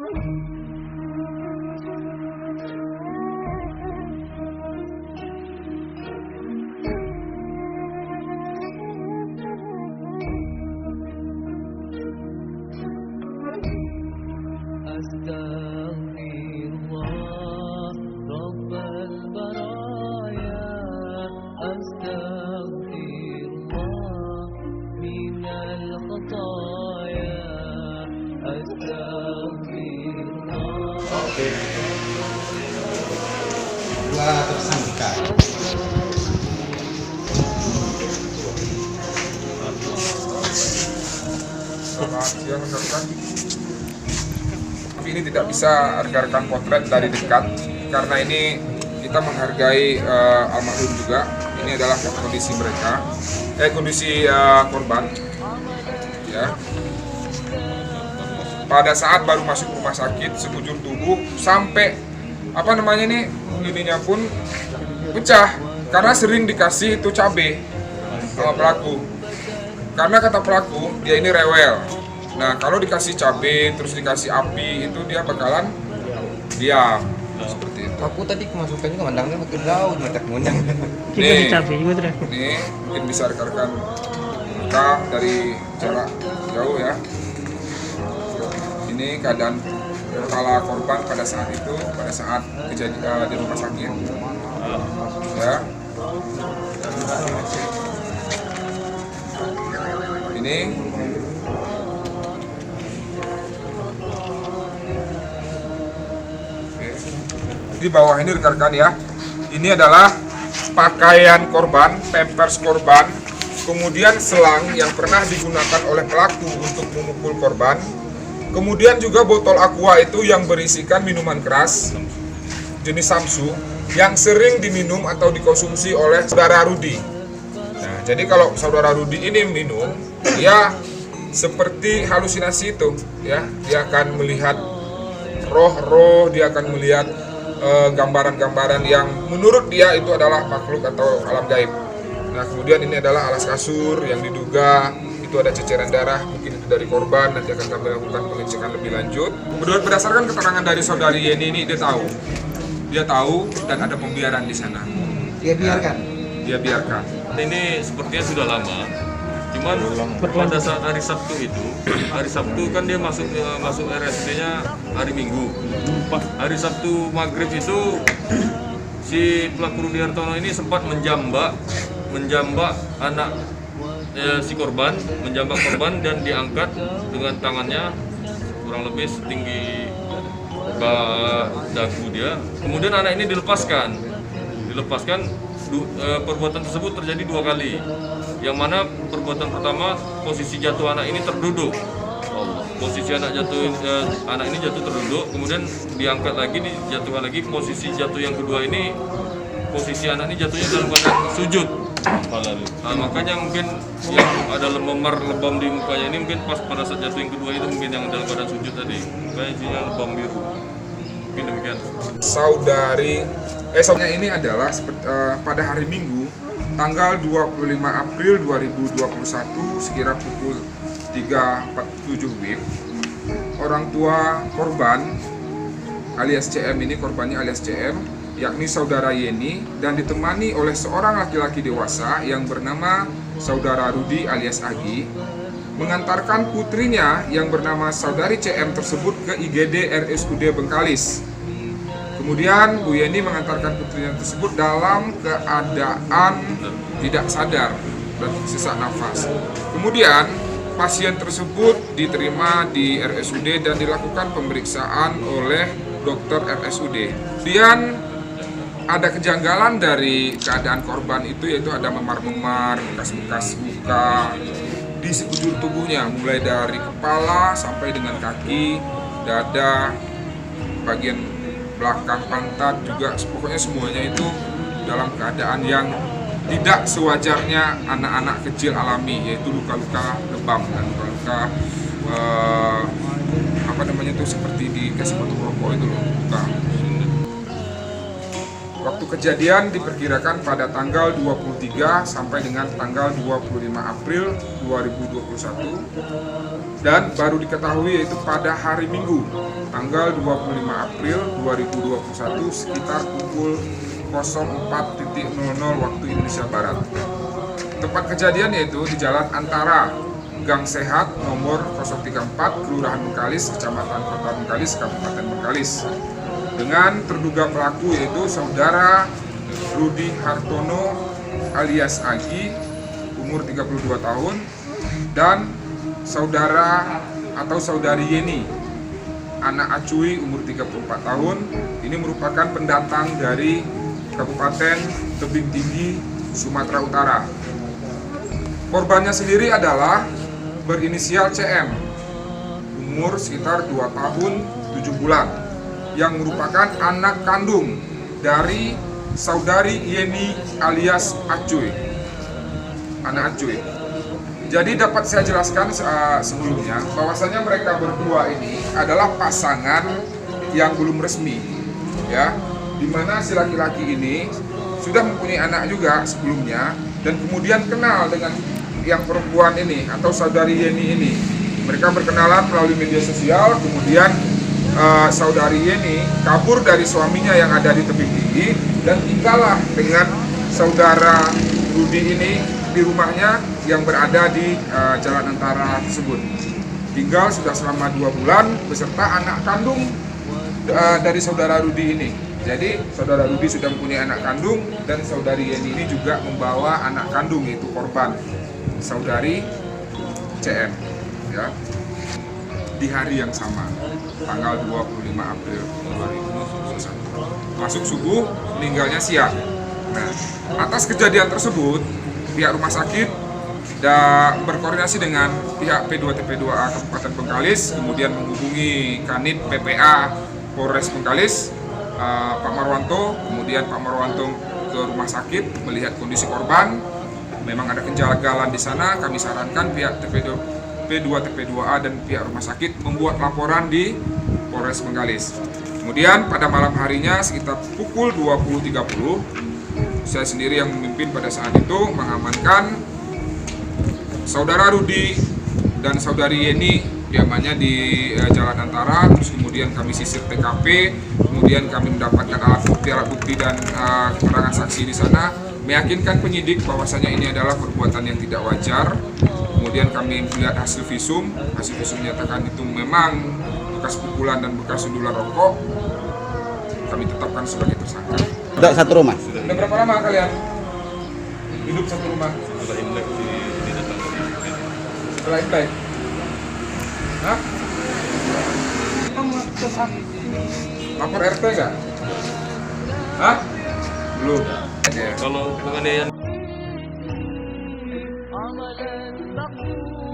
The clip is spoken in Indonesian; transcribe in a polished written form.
Astaghfirullah Rabbal baraya, astaghfirullah minal khataya, astaghfirullah. Oke. Dua tersangka. Selamat siang rekan-rekan. Tapi ini tidak bisa rekan-rekan potret dari dekat karena ini kita menghargai almarhum juga. Ini adalah kondisi mereka, kondisi korban. Ya. Pada saat baru masuk rumah sakit, sekujur tubuh sampai ininya pun pecah karena sering dikasih itu cabai sama pelaku. Karena kata pelaku, dia ini rewel. Nah, kalau dikasih cabai, terus dikasih api, itu dia bakalan diam. Seperti itu. Aku tadi kemasukannya kemandangnya makin jauh, macam monyang. Nih, nih, mungkin bisa rekan-rekan buka dari jarak jauh ya. Ini keadaan kepala korban pada saat itu, pada saat kejadian di rumah sakit. Ya. Ini di bawah ini rekan-rekan ya, ini adalah pakaian korban, pampers korban, kemudian selang yang pernah digunakan oleh pelaku untuk memukul korban, kemudian juga botol aqua itu yang berisikan minuman keras jenis Samsu yang sering diminum atau dikonsumsi oleh saudara Rudi. Nah, jadi kalau saudara Rudi ini minum, dia seperti halusinasi itu, ya, dia akan melihat roh-roh, dia akan melihat gambaran-gambaran yang menurut dia itu adalah makhluk atau alam gaib. Nah, kemudian ini adalah alas kasur yang diduga itu ada ceceran darah, mungkin itu dari korban. Nanti akan kami lakukan pengecekan lebih lanjut. Berdasarkan keterangan dari saudari Yeni ini, dia tahu dan ada pembiaran di sana. Dia biarkan. Dia biarkan. Ini sepertinya sudah lama. Cuman pada saat hari Sabtu kan dia masuk RSUD-nya hari Minggu. Hari Sabtu maghrib itu si pelaku Rudi Hartono ini sempat menjambak anak si korban, menjambak korban dan diangkat dengan tangannya kurang lebih setinggi dagu dia. Kemudian anak ini dilepaskan. Perbuatan tersebut terjadi 2 kali. Yang mana perbuatan pertama posisi jatuh anak ini terduduk. Posisi anak ini jatuh terduduk, kemudian diangkat lagi, dijatuhkan lagi. Posisi jatuh yang kedua ini, posisi anak ini jatuhnya dalam keadaan sujud. Nah, makanya mungkin yang ada memar lebam di mukanya ini mungkin pas pada saat jatuh yang kedua itu mungkin yang dalam keadaan sujud tadi. Makanya isinya lebam biru. Mungkin demikian. Saudaranya ini adalah pada hari Minggu tanggal 25 April 2021 sekira pukul 3.47 WIB, orang tua korban alias CM ini, korbannya alias CM, yakni saudara Yeni, dan ditemani oleh seorang laki-laki dewasa yang bernama saudara Rudi alias Agi, mengantarkan putrinya yang bernama saudari CM tersebut ke IGD RSUD Bengkalis. Kemudian Bu Yeni mengantarkan putrinya tersebut dalam keadaan tidak sadar dan sesak nafas. Kemudian pasien tersebut diterima di RSUD dan dilakukan pemeriksaan oleh dokter RSUD. Kemudian ada kejanggalan dari keadaan korban itu, yaitu ada memar-memar, bekas-bekas luka di sekujur tubuhnya, mulai dari kepala sampai dengan kaki, dada, bagian belakang pantat juga, pokoknya semuanya itu dalam keadaan yang tidak sewajarnya anak-anak kecil alami, yaitu luka-luka lebam dan luka-luka seperti dikasih batu rokok itu loh, luka. Waktu kejadian diperkirakan pada tanggal 23 sampai dengan tanggal 25 April 2021. dan baru diketahui yaitu pada hari Minggu tanggal 25 April 2021 sekitar pukul 04.00 waktu Indonesia Barat. Tempat kejadian yaitu di Jalan Antara, Gang Sehat nomor 034, Kelurahan Bengkalis, Kecamatan Kota Bengkalis, Kabupaten Bengkalis. Dengan terduga pelaku yaitu Saudara Rudi Hartono alias Agi, umur 32 tahun, dan Saudara atau Saudari Yeni, anak Acuy, umur 34 tahun. Ini merupakan pendatang dari Kabupaten Tebing Tinggi, Sumatera Utara. Korbannya sendiri adalah berinisial CM, umur sekitar 2 tahun 7 bulan, yang merupakan anak kandung dari Saudari Yeni alias Acuy, anak Acuy. Jadi dapat saya jelaskan sebelumnya bahwasanya mereka berdua ini adalah pasangan yang belum resmi, ya, dimana si laki-laki ini sudah mempunyai anak juga sebelumnya dan kemudian kenal dengan yang perempuan ini atau Saudari Yeni ini. Mereka berkenalan melalui media sosial, kemudian Saudari Yeni kabur dari suaminya yang ada di Tebing Tinggi dan tinggallah dengan Saudara Rudi ini di rumahnya yang berada di Jalan Antara tersebut. Tinggal sudah selama 2 bulan beserta anak kandung dari Saudara Rudi ini. Jadi Saudara Rudi sudah mempunyai anak kandung dan Saudari Yeni ini juga membawa anak kandung, yaitu korban Saudari CM, ya, di hari yang sama, tanggal 25 April 2021. Masuk subuh, meninggalnya siang. Nah, atas kejadian tersebut, pihak rumah sakit dan berkoordinasi dengan pihak P2TP2A Kabupaten Bengkalis, kemudian menghubungi Kanit PPA Polres Bengkalis, Pak Marwanto. Kemudian Pak Marwanto ke rumah sakit melihat kondisi korban. Memang ada kejanggalan di sana. Kami sarankan pihak P2TP2A dan pihak rumah sakit membuat laporan di Polres Bengkalis. Kemudian pada malam harinya sekitar pukul 20.30, saya sendiri yang memimpin pada saat itu mengamankan Saudara Rudi dan Saudari Yeni diamannya di Jalan Antara. Terus kemudian kami sisir TKP, kemudian kami mendapatkan alat bukti dan keterangan saksi di sana, meyakinkan penyidik bahwasanya ini adalah perbuatan yang tidak wajar. Kemudian kami melihat hasil visum menyatakan itu memang bekas pukulan dan bekas sundulan rokok. Kami tetapkan sebagai tersangka. Udah satu rumah. Sudah berapa lama kalian hidup satu rumah? Setelah Imlek. Hah? Lapor RT nggak? Hah? Belum. Ya. Kalau penganiayaan عملا مقبولا